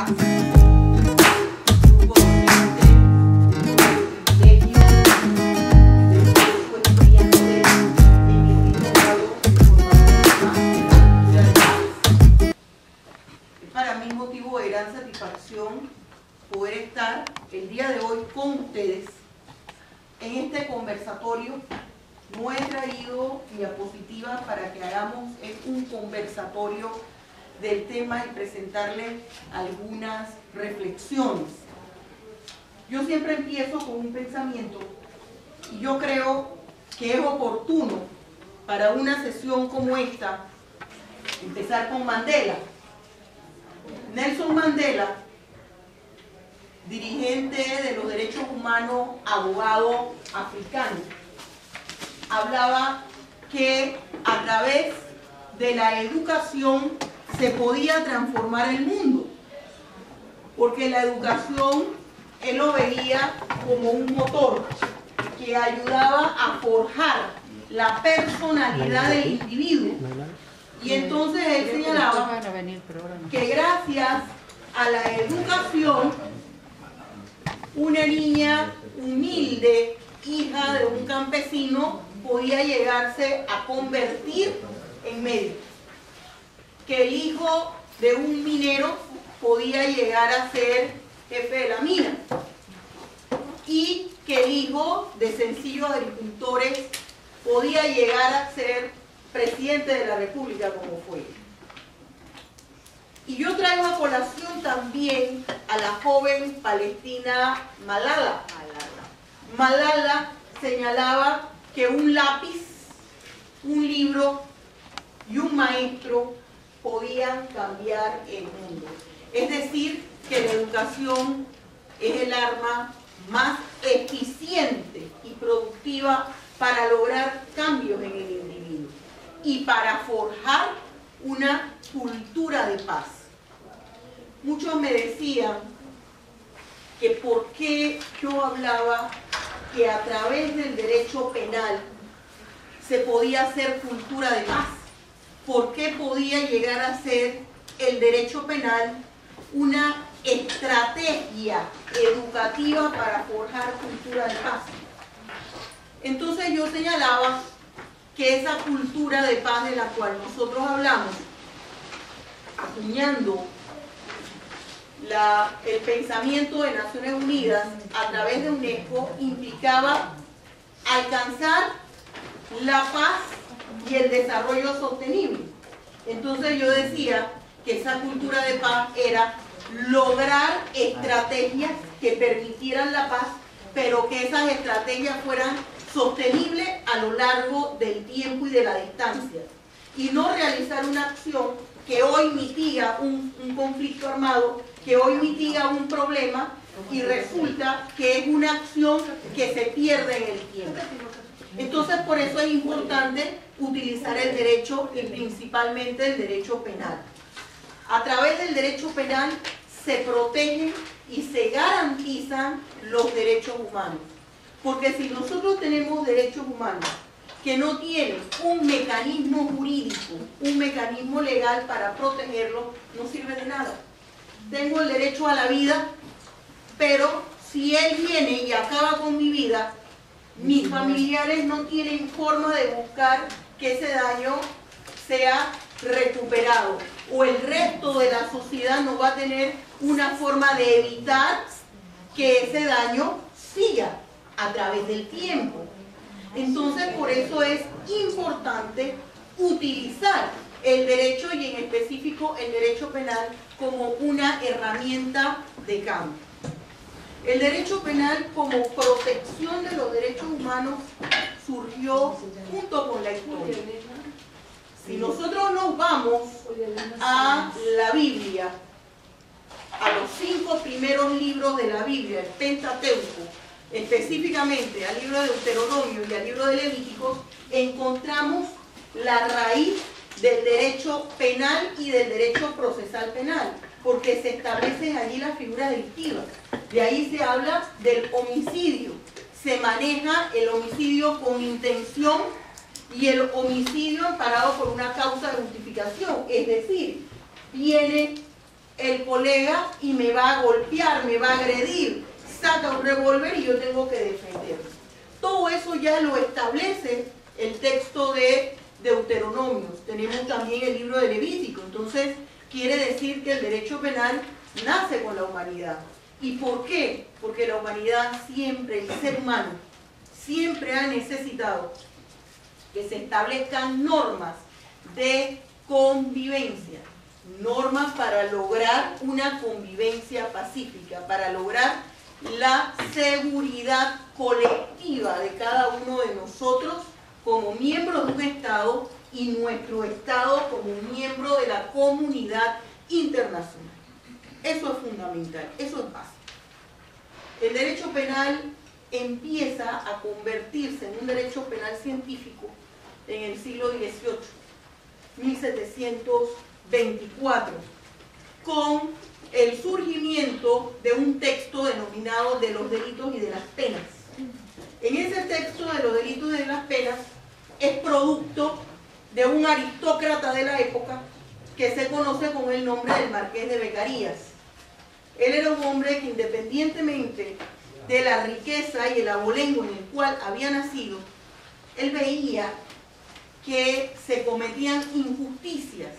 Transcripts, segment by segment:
paz, grupo docente, privilegio, estudiante en el grado de formación de paz. Es para mí motivo de gran satisfacción poder estar el día de hoy con ustedes en este conversatorio. No he traído diapositivas para que hagamos un conversatorio del tema y presentarles algunas reflexiones. Yo siempre empiezo con un pensamiento y yo creo que es oportuno para una sesión como esta empezar con Mandela. Nelson Mandela, dirigente de los derechos humanos, abogado africano, hablaba que a través de la educación se podía transformar el mundo, porque la educación él lo veía como un motor que ayudaba a forjar la personalidad del individuo. Y entonces él señalaba que gracias a la educación, una niña humilde, hija de un campesino, podía llegarse a convertir en médico, que el hijo de un minero podía llegar a ser jefe de la mina y que el hijo de sencillos agricultores podía llegar a ser presidente de la República, como fue. Y yo traigo a colación también a la joven palestina Malala. Malala señalaba que un lápiz, un libro y un maestro podían cambiar el mundo. Es decir, que la educación es el arma más eficiente y productiva para lograr cambios en el individuo y para forjar una cultura de paz. Muchos me decían que por qué yo hablaba que a través del derecho penal se podía hacer cultura de paz. ¿Por qué podía llegar a ser el derecho penal una estrategia educativa para forjar cultura de paz? Entonces yo señalaba que esa cultura de paz de la cual nosotros hablamos, acuñando el pensamiento de Naciones Unidas a través de UNESCO, implicaba alcanzar la paz y el desarrollo sostenible. Entonces yo decía que esa cultura de paz era lograr estrategias que permitieran la paz, pero que esas estrategias fueran sostenibles a lo largo del tiempo y de la distancia, y no realizar una acción que hoy mitiga un conflicto armado, que hoy mitiga un problema y resulta que es una acción que se pierde en el tiempo. Entonces por eso es importante utilizar el derecho y principalmente el derecho penal. A través del derecho penal se protegen y se garantizan los derechos humanos. Porque si nosotros tenemos derechos humanos que no tienen un mecanismo jurídico, un mecanismo legal para protegerlos, no sirve de nada. Tengo el derecho a la vida, pero si él viene y acaba con mi vida, mis familiares no tienen forma de buscar que ese daño sea recuperado, o el resto de la sociedad no va a tener una forma de evitar que ese daño siga a través del tiempo. Entonces por eso es importante utilizar el derecho, y en específico el derecho penal, como una herramienta de cambio. El derecho penal como protección de los derechos humanos surgió junto con la historia. Si nosotros nos vamos a la Biblia, a los 5 primeros libros de la Biblia, el Pentateuco, específicamente al libro de Deuteronomio y al libro de Levíticos, encontramos la raíz del derecho penal y del derecho procesal penal, porque se establecen allí las figuras delictivas. De ahí se habla del homicidio, se maneja el homicidio con intención y el homicidio amparado por una causa de justificación, es decir, viene el colega y me va a golpear, me va a agredir, saca un revólver y yo tengo que defenderme. Todo eso ya lo establece el texto de Deuteronomios. Tenemos también el libro de Levítico. Entonces, quiere decir que el derecho penal nace con la humanidad. ¿Y por qué? Porque la humanidad siempre, el ser humano, siempre ha necesitado que se establezcan normas de convivencia, normas para lograr una convivencia pacífica, para lograr la seguridad colectiva de cada uno de nosotros como miembros de un Estado y nuestro Estado como miembro de la comunidad internacional. Eso es fundamental, eso es básico. El derecho penal empieza a convertirse en un derecho penal científico en el siglo XVIII, 1724, con el surgimiento de un texto denominado de los delitos y de las penas. En ese texto de los delitos y de las penas es producto de un aristócrata de la época que se conoce con el nombre del Marqués de Beccarías. Él era un hombre que, independientemente de la riqueza y el abolengo en el cual había nacido, él veía que se cometían injusticias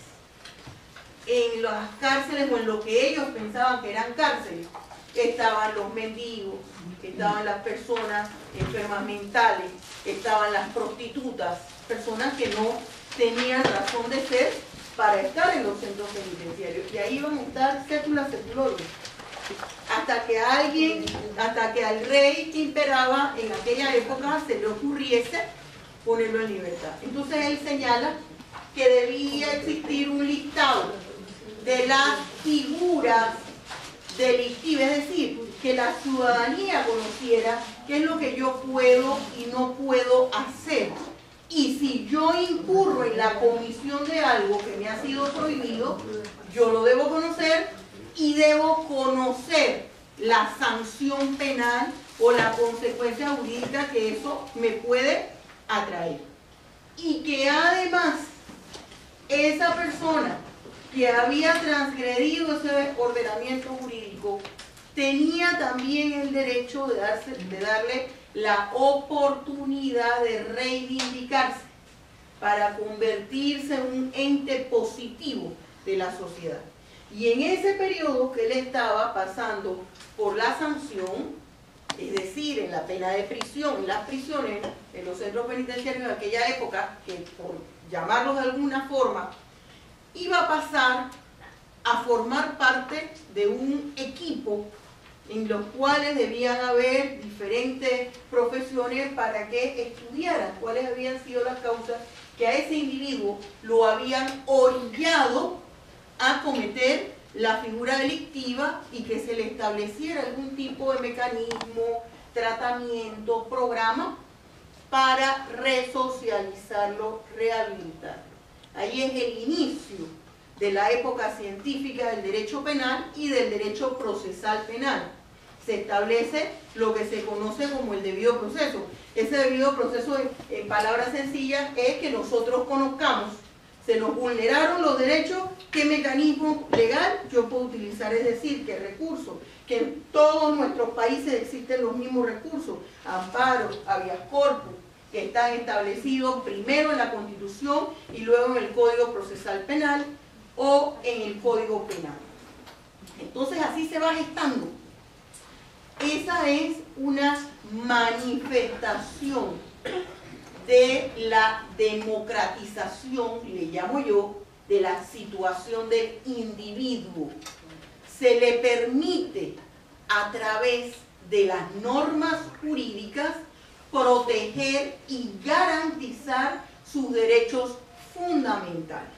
en las cárceles o en lo que ellos pensaban que eran cárceles. Estaban los mendigos, estaban las personas enfermas mentales, estaban las prostitutas, personas que no tenían razón de ser para estar en los centros penitenciarios. Y ahí iban a estar séculas seculorum, hasta que al rey que imperaba en aquella época se le ocurriese ponerlo en libertad. Entonces él señala que debía existir un listado de las figuras delictivas, es decir, que la ciudadanía conociera qué es lo que yo puedo y no puedo hacer. Y si yo incurro en la comisión de algo que me ha sido prohibido, yo lo debo conocer y debo conocer la sanción penal o la consecuencia jurídica que eso me puede atraer. Y que además esa persona que había transgredido ese ordenamiento jurídico tenía también el derecho de darle la oportunidad de reivindicarse para convertirse en un ente positivo de la sociedad. Y en ese periodo que él estaba pasando por la sanción, es decir, en la pena de prisión, en las prisiones, en los centros penitenciarios de aquella época, que por llamarlos de alguna forma, iba a pasar a formar parte de un equipo en los cuales debían haber diferentes profesiones para que estudiaran cuáles habían sido las causas que a ese individuo lo habían orillado a cometer la figura delictiva y que se le estableciera algún tipo de mecanismo, tratamiento, programa para resocializarlo, rehabilitarlo. Ahí es el inicio de la época científica del derecho penal y del derecho procesal penal. Se establece lo que se conoce como el debido proceso. Ese debido proceso, en palabras sencillas, es que nosotros conozcamos, se nos vulneraron los derechos, qué mecanismo legal yo puedo utilizar, es decir, qué recursos, que en todos nuestros países existen los mismos recursos, amparos, habeas corpus, que están establecidos primero en la Constitución y luego en el Código Procesal Penal o en el Código Penal. Entonces así se va gestando. Esa es una manifestación de la democratización, le llamo yo, de la situación del individuo. Se le permite a través de las normas jurídicas proteger y garantizar sus derechos fundamentales.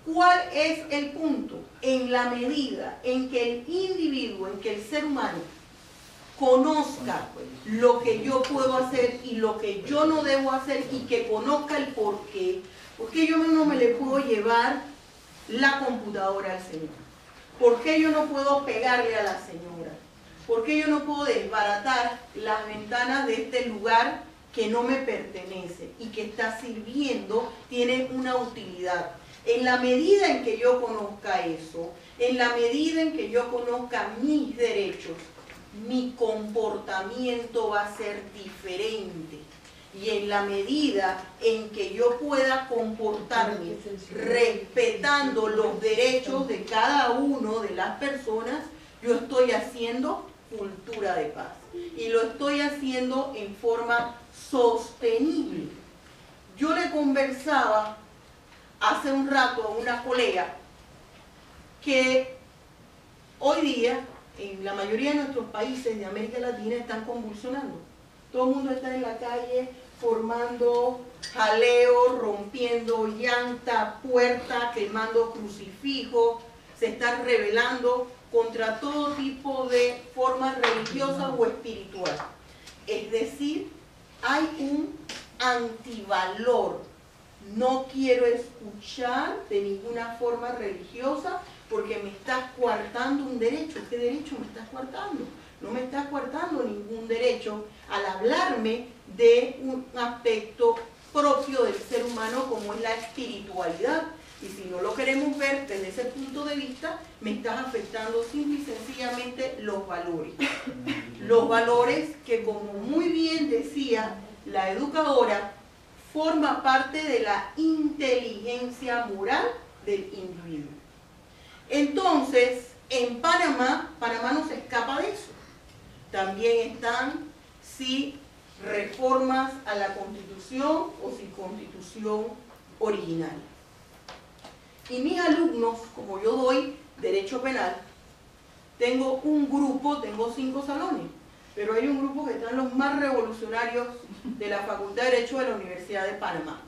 ¿Cuál es el punto? En la medida en que el individuo, en que el ser humano conozca lo que yo puedo hacer y lo que yo no debo hacer y que conozca el porqué, porque yo no me le puedo llevar la computadora al señor, ¿por qué yo no puedo pegarle a la señora? ¿Por qué yo no puedo desbaratar las ventanas de este lugar que no me pertenece y que está sirviendo, tiene una utilidad? En la medida en que yo conozca eso, en la medida en que yo conozca mis derechos, mi comportamiento va a ser diferente. Y en la medida en que yo pueda comportarme respetando los derechos de cada uno de las personas, yo estoy haciendo cultura de paz. Y lo estoy haciendo en forma sostenible. Yo le conversaba hace un rato a una colega que hoy día en la mayoría de nuestros países de América Latina están convulsionando. Todo el mundo está en la calle formando jaleo, rompiendo llanta, puerta, quemando crucifijos, se están rebelando contra todo tipo de formas religiosas o espirituales. Es decir, hay un antivalor. No quiero escuchar de ninguna forma religiosa porque me estás coartando un derecho. ¿Qué derecho me estás coartando? No me estás coartando ningún derecho al hablarme de un aspecto propio del ser humano como es la espiritualidad. Y si no lo queremos ver desde ese punto de vista, me estás afectando simple y sencillamente los valores. Los valores que, como muy bien decía la educadora, forma parte de la inteligencia moral del individuo. Entonces, en Panamá no se escapa de eso. También están si reformas a la Constitución o si Constitución originaria. Y mis alumnos, como yo doy Derecho Penal, tengo un grupo, tengo 5 salones, pero hay un grupo que están los más revolucionarios de la Facultad de Derecho de la Universidad de Panamá.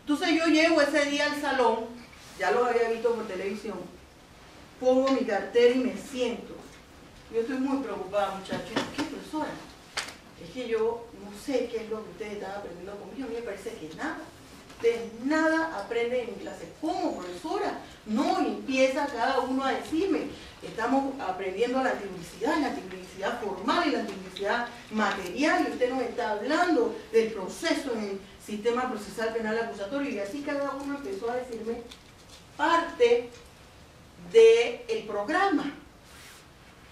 Entonces yo llego ese día al salón, ya lo había visto por televisión, pongo mi cartera y me siento. Yo estoy muy preocupada, muchachos. ¿Qué, profesora? Es que yo no sé qué es lo que ustedes están aprendiendo conmigo. A mí me parece que nada. Ustedes nada aprenden en mi clase. ¿Cómo, profesora? No, y empieza cada uno a decirme, estamos aprendiendo la antipublicidad formal y la antipublicidad material, y usted nos está hablando del proceso en el sistema procesal penal acusatorio, y así cada uno empezó a decirme parte del programa.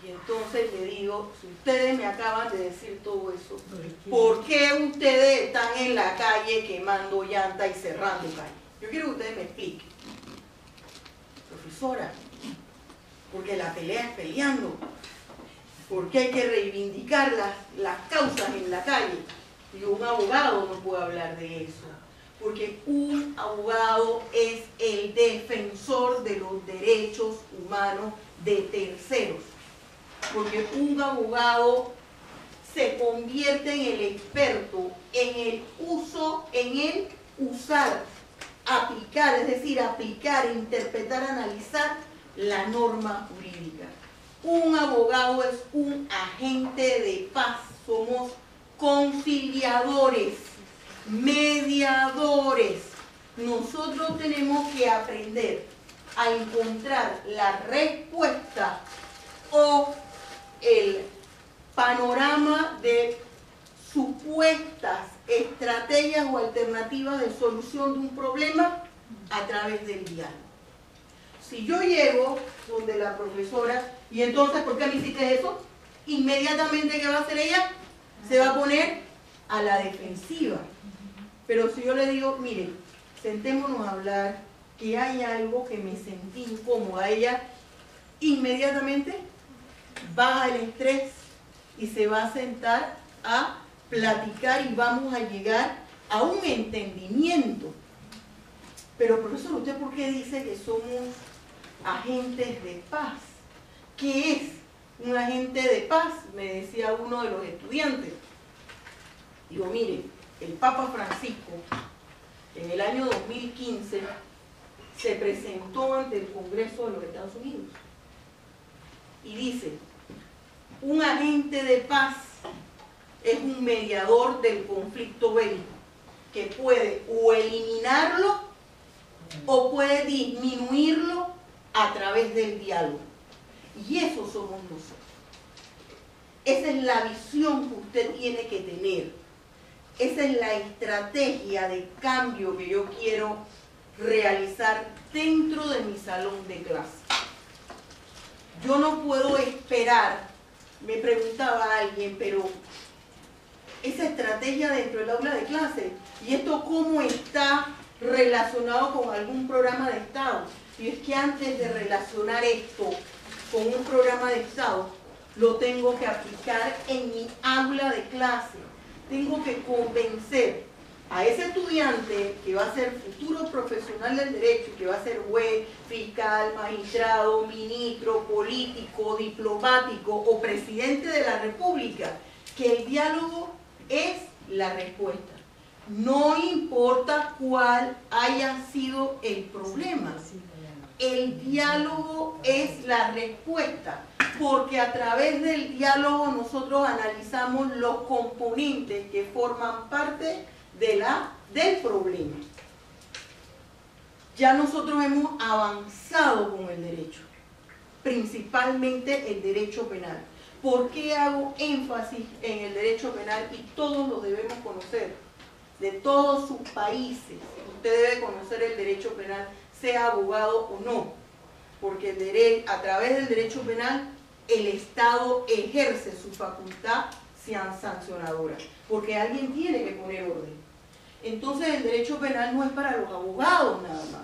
Y entonces le digo, si ustedes me acaban de decir todo eso, ¿por qué ustedes están en la calle quemando llanta y cerrando calle? Yo quiero que ustedes me expliquen. Profesora, porque la pelea es peleando, porque hay que reivindicar las causas en la calle. Y un abogado no puede hablar de eso, porque un abogado es el defensor de los derechos humanos de terceros. Porque un abogado se convierte en el experto, en el uso, en el usar, aplicar, es decir, aplicar, interpretar, analizar la norma jurídica. Un abogado es un agente de paz, somos conciliadores, mediadores. Nosotros tenemos que aprender a encontrar la respuesta o el panorama de supuestas estrategias o alternativas de solución de un problema a través del diálogo. Si yo llego donde la profesora, y entonces, ¿por qué me hiciste eso? Inmediatamente, ¿qué va a hacer ella? Se va a poner a la defensiva. Pero si yo le digo, miren, sentémonos a hablar, que hay algo que me sentí incómoda, ella inmediatamente baja el estrés y se va a sentar a platicar y vamos a llegar a un entendimiento. Pero profesor, ¿usted por qué dice que somos agentes de paz? ¿Qué es un agente de paz? Me decía uno de los estudiantes. Digo, mire, el Papa Francisco en el año 2015 se presentó ante el Congreso de los Estados Unidos y dice, un agente de paz es un mediador del conflicto bélico que puede o eliminarlo o puede disminuirlo a través del diálogo. Y eso somos nosotros. Esa es la visión que usted tiene que tener. Esa es la estrategia de cambio que yo quiero realizar dentro de mi salón de clase. Yo no puedo esperar, me preguntaba alguien, pero esa estrategia dentro del aula de clase, ¿y esto cómo está relacionado con algún programa de Estado? Y es que antes de relacionar esto con un programa de Estado, lo tengo que aplicar en mi aula de clase. Tengo que convencer a ese estudiante que va a ser futuro profesional del derecho, que va a ser juez, fiscal, magistrado, ministro, político, diplomático o presidente de la República, que el diálogo es la respuesta. No importa cuál haya sido el problema. El diálogo es la respuesta, porque a través del diálogo nosotros analizamos los componentes que forman parte del problema. Ya nosotros hemos avanzado con el derecho, principalmente el derecho penal. ¿Por qué hago énfasis en el derecho penal? Y todos lo debemos conocer, de todos sus países. Usted debe conocer el derecho penal, sea abogado o no, porque a través del derecho penal el Estado ejerce su facultad sancionadora, porque alguien tiene que poner orden. Entonces el derecho penal no es para los abogados nada más,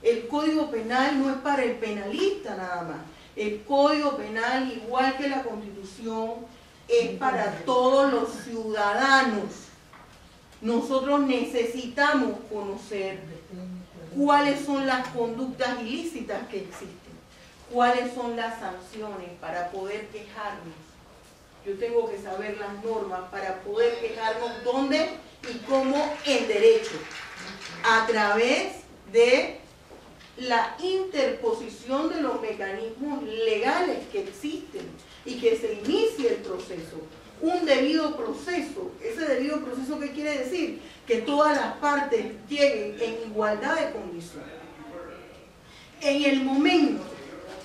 el Código Penal no es para el penalista nada más, el Código Penal, igual que la Constitución, es para todos los ciudadanos. Nosotros necesitamos conocer cuáles son las conductas ilícitas que existen, cuáles son las sanciones para poder quejarnos. Yo tengo que saber las normas para poder quejarnos dónde y cómo en derecho, a través de la interposición de los mecanismos legales que existen y que se inicie el proceso. Un debido proceso. ¿Ese debido proceso qué quiere decir? Que todas las partes lleguen en igualdad de condiciones. En el momento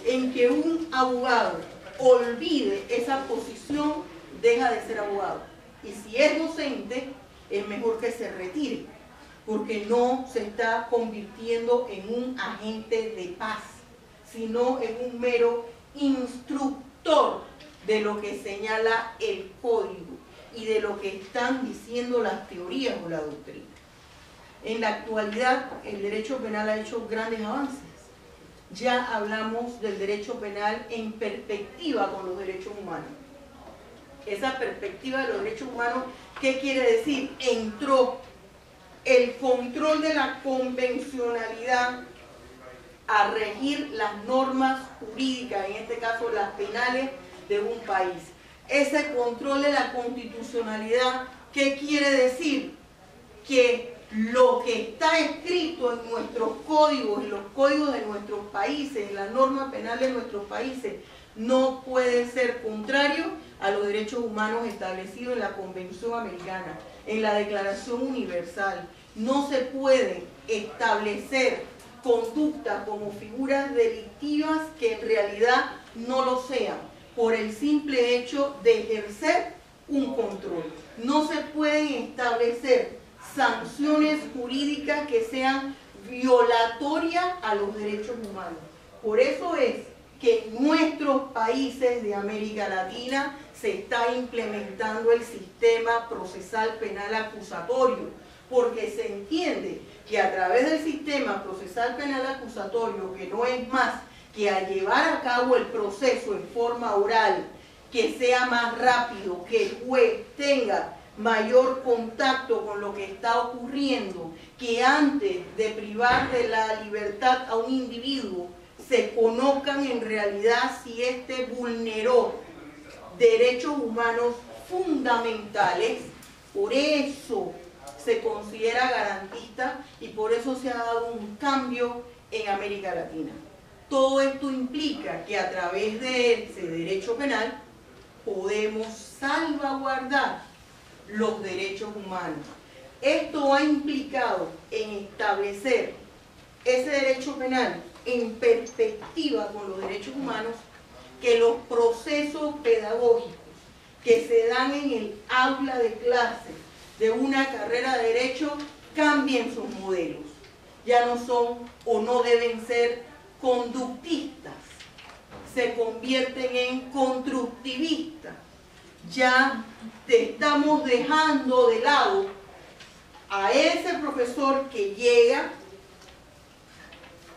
en que un abogado olvide esa posición, deja de ser abogado. Y si es docente, es mejor que se retire, porque no se está convirtiendo en un agente de paz, sino en un mero instructor de lo que señala el código y de lo que están diciendo las teorías o la doctrina. En la actualidad, el derecho penal ha hecho grandes avances. Ya hablamos del derecho penal en perspectiva con los derechos humanos. Esa perspectiva de los derechos humanos, ¿qué quiere decir? Entró el control de la convencionalidad a regir las normas jurídicas, en este caso las penales, de un país. Ese control de la constitucionalidad, ¿qué quiere decir? Que lo que está escrito en nuestros códigos, en los códigos de nuestros países, en las normas penales de nuestros países, no puede ser contrario a los derechos humanos establecidos en la Convención Americana, en la Declaración Universal. No se pueden establecer conductas como figuras delictivas que en realidad no lo sean, por el simple hecho de ejercer un control. No se pueden establecer sanciones jurídicas que sean violatorias a los derechos humanos. Por eso es que en nuestros países de América Latina se está implementando el sistema procesal penal acusatorio, porque se entiende que a través del sistema procesal penal acusatorio, que no es más que a llevar a cabo el proceso en forma oral, que sea más rápido, que el juez tenga mayor contacto con lo que está ocurriendo, que antes de privar de la libertad a un individuo, se conozcan en realidad si éste vulneró derechos humanos fundamentales. Por eso se considera garantista y por eso se ha dado un cambio en América Latina. Todo esto implica que a través de ese derecho penal podemos salvaguardar los derechos humanos. Esto ha implicado en establecer ese derecho penal en perspectiva con los derechos humanos, que los procesos pedagógicos que se dan en el aula de clase de una carrera de derecho cambien sus modelos. ya no son o no deben ser conductistas, se convierten en constructivistas. Ya te estamos dejando de lado a ese profesor que llega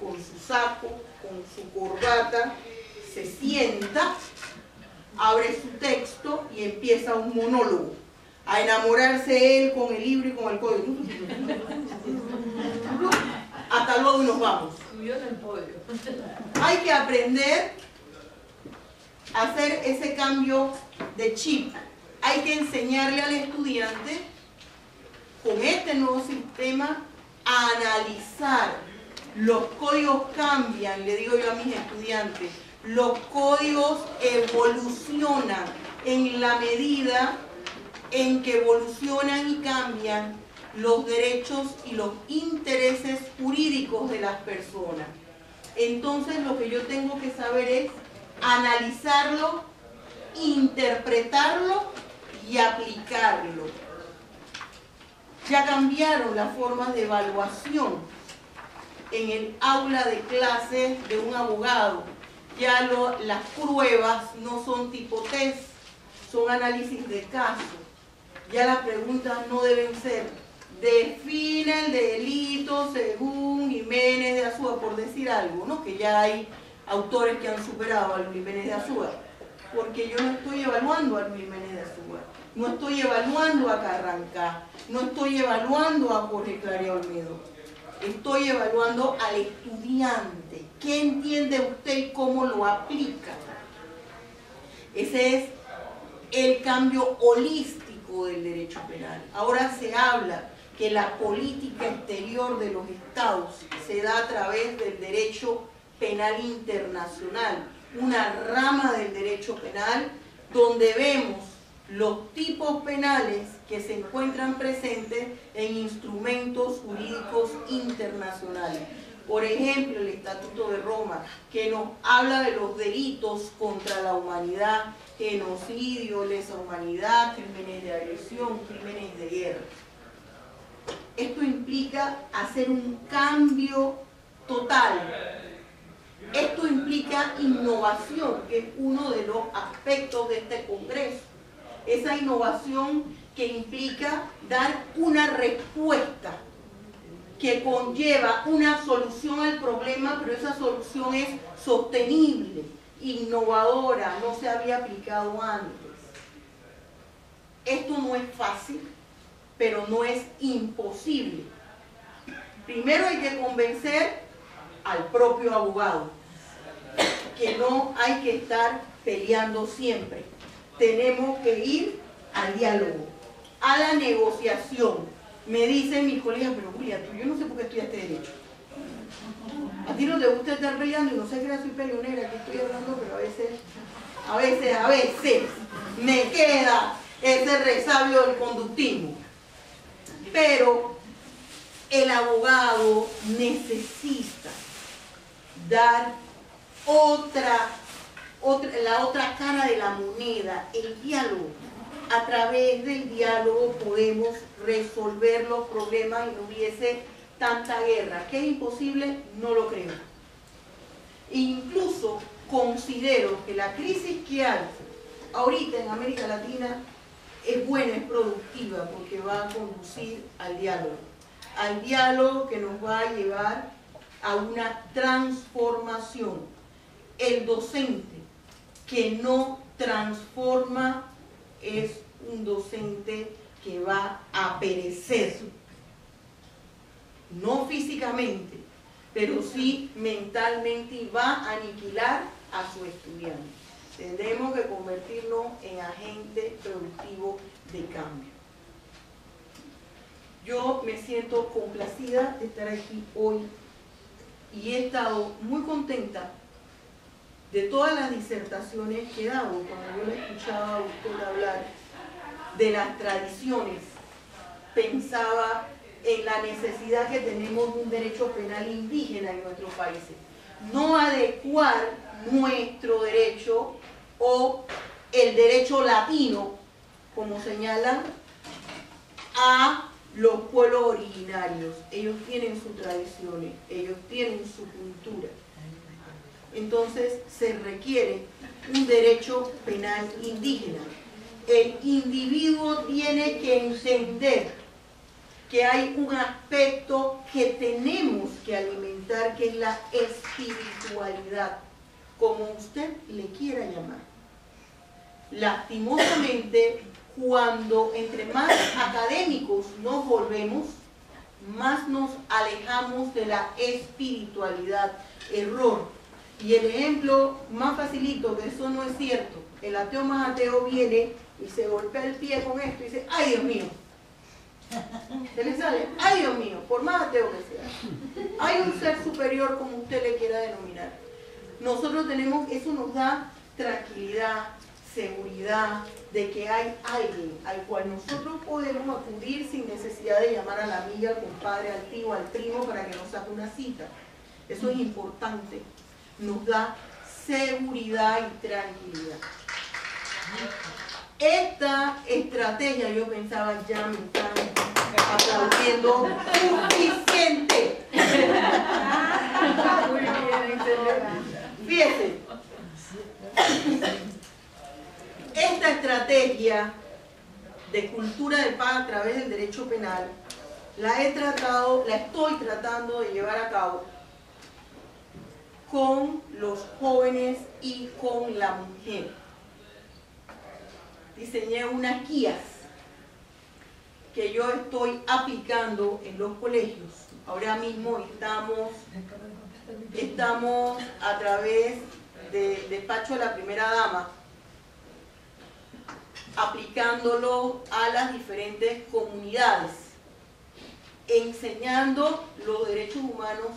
con su saco, con su corbata, se sienta, abre su texto y empieza un monólogo, a enamorarse él con el libro y con el código. Hasta luego y nos vamos. Subió en el podio. Hay que aprender a hacer ese cambio de chip. Hay que enseñarle al estudiante, con este nuevo sistema, a analizar. Los códigos cambian, le digo yo a mis estudiantes, los códigos evolucionan en la medida en que evolucionan y cambian los derechos y los intereses jurídicos de las personas. Entonces lo que yo tengo que saber es analizarlo, interpretarlo y aplicarlo. Ya cambiaron las formas de evaluación en el aula de clases de un abogado. Ya las pruebas no son tipo test, son análisis de caso. Ya las preguntas no deben ser define el delito según Jiménez de Azúa, por decir algo, ¿no? Que ya hay autores que han superado a Luis Jiménez de Azúa, porque yo no estoy evaluando a Luis Jiménez de Azúa, no estoy evaluando a Carrancá, no estoy evaluando a Jorge Clary Olmedo. Estoy evaluando al estudiante. ¿Qué entiende usted y cómo lo aplica? Ese es el cambio holístico del derecho penal. Ahora se habla que la política exterior de los estados se da a través del derecho penal internacional, una rama del derecho penal donde vemos los tipos penales que se encuentran presentes en instrumentos jurídicos internacionales. Por ejemplo, el Estatuto de Roma, que nos habla de los delitos contra la humanidad, genocidio, lesa humanidad, crímenes de agresión, crímenes de guerra. Esto implica hacer un cambio total. Esto implica innovación, que es uno de los aspectos de este Congreso. Esa innovación que implica dar una respuesta que conlleva una solución al problema, pero esa solución es sostenible, innovadora, no se había aplicado antes. Esto no es fácil, pero no es imposible. Primero hay que convencer al propio abogado que no hay que estar peleando siempre. Tenemos que ir al diálogo, a la negociación. Me dicen mis colegas, pero Julia, yo no sé por qué estudiaste derecho. A ti no te gusta estar peleando y no sé que soy peleonera, que estoy hablando, pero a veces me queda ese resabio del conductismo. Pero el abogado necesita dar la otra cara de la moneda, el diálogo. A través del diálogo podemos resolver los problemas y no hubiese tanta guerra. ¿Que es imposible? No lo creo. Incluso considero que la crisis que hay ahorita en América Latina es buena, es productiva, porque va a conducir al diálogo que nos va a llevar a una transformación. El docente que no transforma es un docente que va a perecer, no físicamente, pero sí mentalmente, y va a aniquilar a su estudiante. Tenemos que convertirnos en agentes productivos de cambio. Yo me siento complacida de estar aquí hoy y he estado muy contenta de todas las disertaciones que he dado. Cuando yo le escuchaba a usted hablar de las tradiciones, pensaba en la necesidad que tenemos de un derecho penal indígena en nuestros países. No adecuar nuestro derecho o el derecho latino, como señalan, a los pueblos originarios. Ellos tienen sus tradiciones, ellos tienen su cultura. Entonces se requiere un derecho penal indígena. El individuo tiene que entender que hay un aspecto que tenemos que alimentar, que es la espiritualidad, como usted le quiera llamar. Lastimosamente, cuando entre más académicos nos volvemos, más nos alejamos de la espiritualidad. Error. Y el ejemplo más facilito, que eso no es cierto, el ateo más ateo viene y se golpea el pie con esto y dice, ¡ay, Dios mío! Se le sale, ¡ay, Dios mío! Por más ateo que sea. Hay un ser superior, como usted le quiera denominar. Nosotros tenemos, eso nos da tranquilidad, seguridad de que hay alguien al cual nosotros podemos acudir sin necesidad de llamar a la amiga, al compadre, al tío, al primo para que nos saque una cita. Eso es importante. Nos da seguridad y tranquilidad. Esta estrategia, yo pensaba, ya me están aplaudiendo suficiente. Muy bien, excelente. Fíjense, esta estrategia de cultura de paz a través del derecho penal la estoy tratando de llevar a cabo con los jóvenes y con la mujer. Diseñé unas guías que yo estoy aplicando en los colegios. Ahora mismo estamos a través del despacho de la primera dama aplicándolo a las diferentes comunidades, enseñando los derechos humanos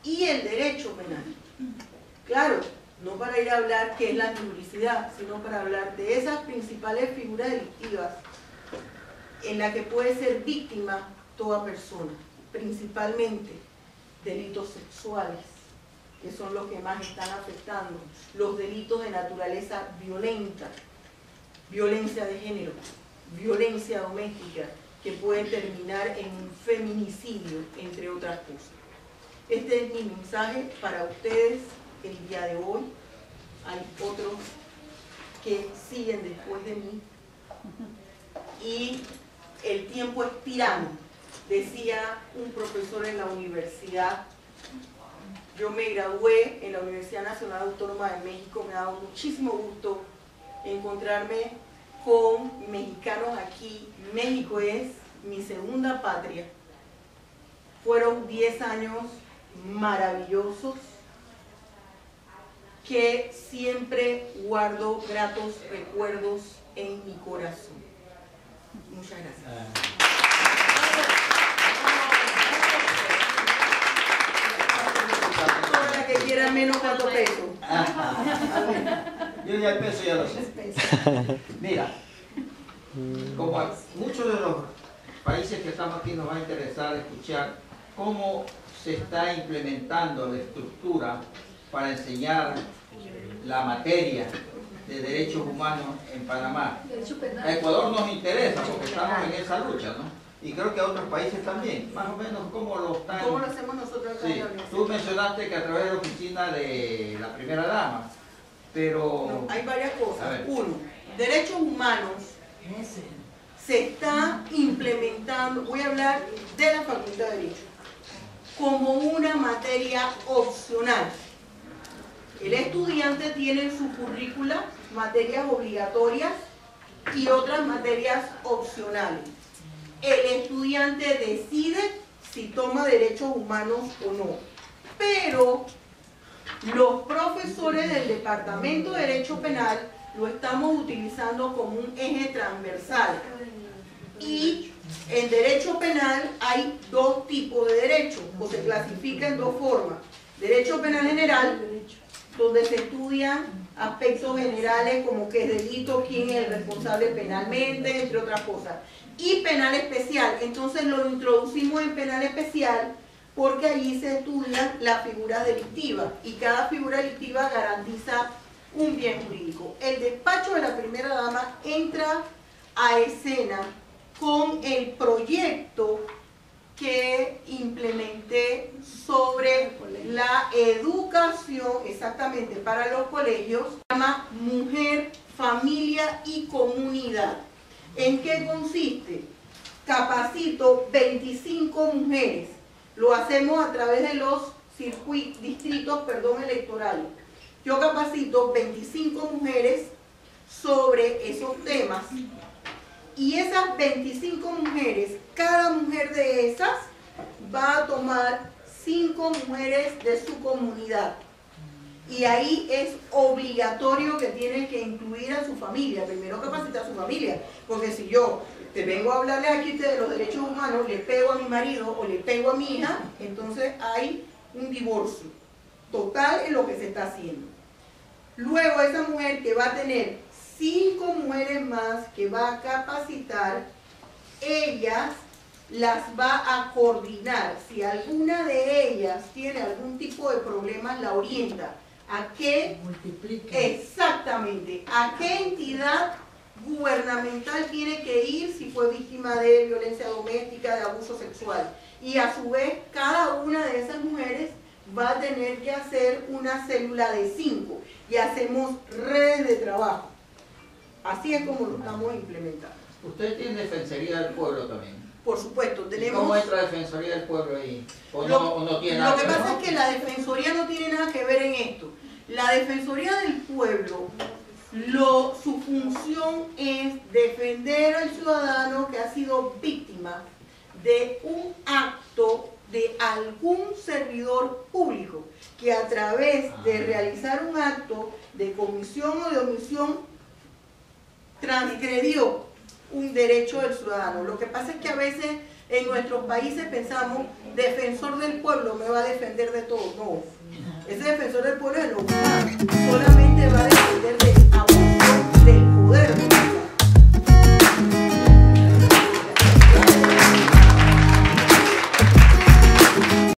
y el derecho penal. Claro, no para ir a hablar qué es la antipublicidad, sino para hablar de esas principales figuras delictivas en las que puede ser víctima toda persona, principalmente delitos sexuales, que son los que más están afectando, los delitos de naturaleza violenta, violencia de género, violencia doméstica, que puede terminar en un feminicidio, entre otras cosas. Este es mi mensaje para ustedes el día de hoy. Hay otros que siguen después de mí. Y el tiempo es tirano, decía un profesor en la universidad. Yo me gradué en la Universidad Nacional Autónoma de México, me ha dado muchísimo gusto encontrarme con mexicanos aquí. México es mi segunda patria. Fueron 10 años maravillosos que siempre guardo gratos recuerdos en mi corazón. Muchas gracias. Toda la que quiera menos, ¿cuánto peso? Yo ya el peso ya lo sé. Mira, como a muchos de los países que estamos aquí nos va a interesar escuchar cómo se está implementando la estructura para enseñar la materia de derechos humanos en Panamá. A Ecuador nos interesa porque estamos en esa lucha, ¿no? Y creo que a otros países también, más o menos cómo lo están... ¿Cómo lo hacemos nosotros acá? Sí, tú mencionaste que a través de la oficina de la primera dama, pero... No, hay varias cosas. Uno, derechos humanos se está implementando, voy a hablar de la Facultad de Derecho, como una materia opcional. El estudiante tiene en su currícula materias obligatorias y otras materias opcionales. El estudiante decide si toma derechos humanos o no. Pero los profesores del Departamento de Derecho Penal lo estamos utilizando como un eje transversal. Y en derecho penal hay dos tipos de derechos, o se clasifica en dos formas. Derecho penal general, donde se estudian aspectos generales como qué es delito, quién es el responsable penalmente, entre otras cosas. Y penal especial, entonces lo introducimos en penal especial porque allí se estudian las figuras delictivas y cada figura delictiva garantiza un bien jurídico. El despacho de la primera dama entra a escena con el proyecto que implementé sobre la educación exactamente para los colegios, se llama Mujer, Familia y Comunidad. ¿En qué consiste? Capacito 25 mujeres. Lo hacemos a través de los distritos electorales. Yo capacito 25 mujeres sobre esos temas. Y esas 25 mujeres, cada mujer de esas va a tomar 5 mujeres de su comunidad. Y ahí es obligatorio que tienen que incluir a su familia. Primero capacitar a su familia. Porque si yo te vengo a hablarles aquí de los derechos humanos, le pego a mi marido o le pego a mi hija, entonces hay un divorcio total en lo que se está haciendo. Luego esa mujer que va a tener 5 mujeres más que va a capacitar, ellas las va a coordinar. Si alguna de ellas tiene algún tipo de problemas, la orienta. ¿A qué? Exactamente. ¿A qué entidad gubernamental tiene que ir si fue víctima de violencia doméstica, de abuso sexual? Y a su vez, cada una de esas mujeres va a tener que hacer una célula de 5 y hacemos redes de trabajo. Así es como lo estamos implementando. ¿Usted tiene Defensoría del Pueblo también? Por supuesto, tenemos... ¿Cómo entra la Defensoría del Pueblo ahí? ¿O no tiene nada que ver? Lo que pasa es que la Defensoría no tiene nada que ver en esto. La Defensoría del Pueblo, su función es defender al ciudadano que ha sido víctima de un acto de algún servidor público que a través de realizar un acto de comisión o de omisión transgredió un derecho del ciudadano. Lo que pasa es que a veces en nuestros países pensamos, defensor del pueblo me va a defender de todo. No, ese defensor del pueblo es lo humano, solamente va a defender de